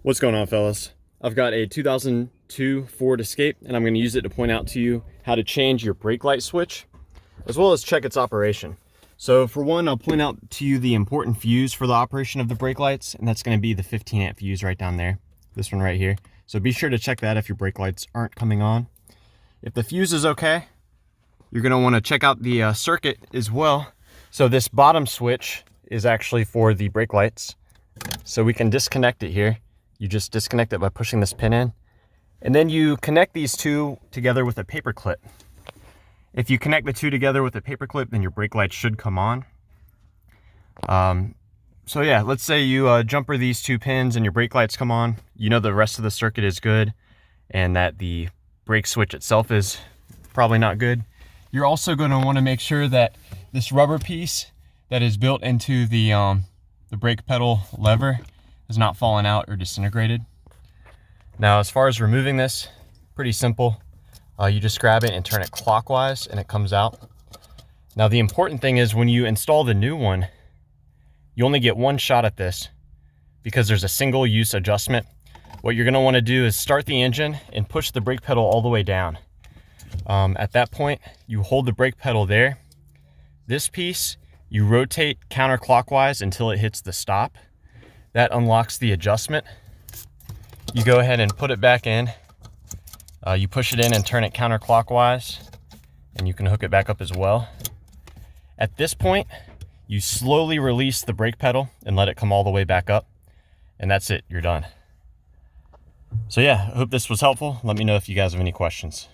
What's going on, fellas? I've got a 2002 Ford Escape, and I'm going to use it to point out to you how to change your brake light switch, as well as check its operation. So for one, I'll point out to you the important fuse for the operation of the brake lights, and that's going to be the 15 amp fuse right down there, this one right here. So be sure to check that if your brake lights aren't coming on. If the fuse is okay, you're going to want to check out the circuit as well. So this bottom switch is actually for the brake lights. So we can disconnect it here. You just disconnect it by pushing this pin in, and then you connect these two together with a paper clip. If you connect the two together with a paper clip, then your brake lights should come on. So yeah, let's say you jumper these two pins and your brake lights come on. You know the rest of the circuit is good and that the brake switch itself is probably not good. You're also going to want to make sure that this rubber piece that is built into the brake pedal lever has not fallen out or disintegrated. Now, as far as removing this, pretty simple. You just grab it and turn it clockwise and it comes out. Now, the important thing is when you install the new one, you only get one shot at this because there's a single use adjustment. What you're gonna wanna do is start the engine and push the brake pedal all the way down. At that point, you hold the brake pedal there. This piece, you rotate counterclockwise until it hits the stop. That unlocks the adjustment. You go ahead and put it back in. You push it in and turn it counterclockwise, and you can hook it back up as well. At this point, you slowly release the brake pedal and let it come all the way back up, and that's it, you're done. So yeah, I hope this was helpful. Let me know if you guys have any questions.